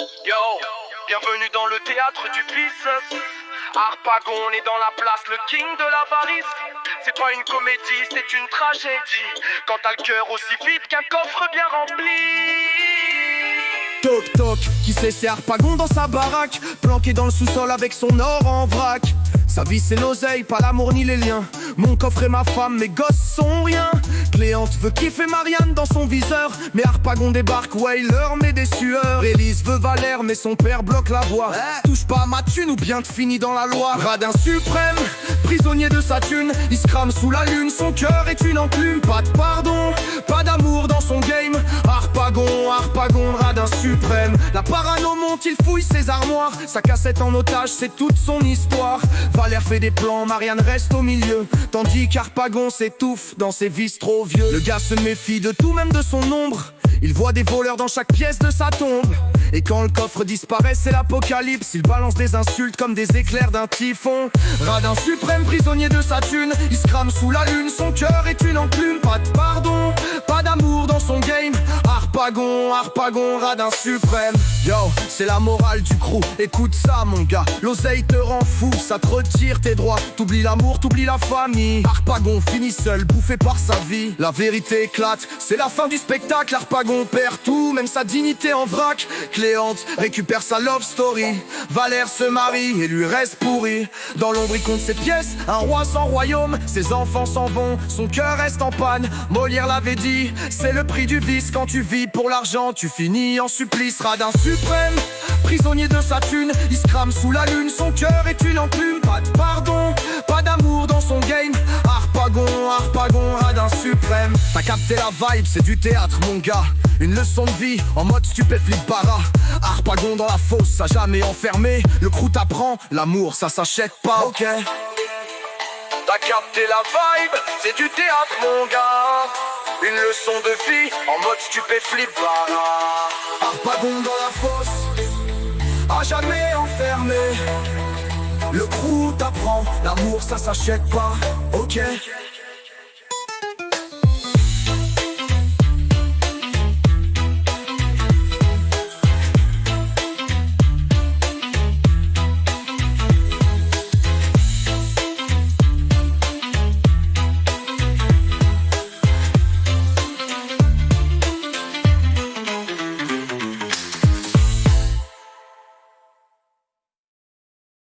Yo, bienvenue dans le théâtre du vice. Harpagon, on est dans la place, le king de l'avarice. C'est pas une comédie, c'est une tragédie. Quand t'as le cœur aussi vide qu'un coffre bien rempli. Toc toc, qui c'est Harpagon dans sa baraque, planqué dans le sous-sol avec son or en vrac. Sa vie c'est l'oseille, pas l'amour ni les liens. Mon coffre et ma femme, mes gosses sont rien. Cléante veut kiffer Marianne dans son viseur, mais Harpagon débarque, ouais il leur met des sueurs. Élise veut Valère, mais son père bloque la voie. Touche pas à ma thune ou bien te finis dans la loi. Radin suprême, prisonnier de sa thune, il se crame sous la lune, son cœur est une enclume. Pas de pardon, pas d'amour dans son game. Harpagon, Harpagon, radin suprême. La parano monte, il fouille ses armoires. Sa cassette en otage, c'est toute son histoire. Valère fait des plans, Marianne reste au milieu, tandis qu'Harpagon s'étouffe dans ses vices trop vieux. Le gars se méfie de tout, même de son ombre. Il voit des voleurs dans chaque pièce de sa tombe. Et quand le coffre disparaît, c'est l'apocalypse. Il balance des insultes comme des éclairs d'un typhon. Radin suprême, prisonnier de sa thune, il se crame sous la lune, son cœur est une enclume. Pas de pardon, pas d'amour dans son game. Harpagon, Harpagon, radin suprême. Yo, c'est la morale du crew, écoute ça mon gars. L'oseille te rend fou, ça te retire tes droits. T'oublies l'amour, t'oublies la famille. Harpagon finit seul, bouffé par sa vie. La vérité éclate, c'est la fin du spectacle. Harpagon perd tout, même sa dignité en vrac. Cléante récupère sa love story. Valère se marie et lui reste pourri. Dans l'ombre il compte ses pièces, un roi sans royaume. Ses enfants s'en vont, son cœur reste en panne. Molière l'avait dit, c'est le prix du vice. Quand tu vis pour l'argent, tu finis en supplice. Radin suprême, prisonnier de sa thune, il se crame sous la lune, son cœur est une enclume. Pas de pardon, pas d'amour dans son game. Harpagon, Harpagon, radin suprême. T'as capté la vibe, c'est du théâtre mon gars. Une leçon de vie en mode stupéflip bara. Harpagon dans la fosse, ça jamais enfermé. Le crew t'apprend, l'amour ça s'achète pas, ok. T'as capté la vibe, c'est du théâtre mon gars. Une leçon de vie en mode stupéflip bara. Harpagon dans la fosse, à jamais enfermé. Le crew t'apprend, l'amour ça s'achète pas, ok.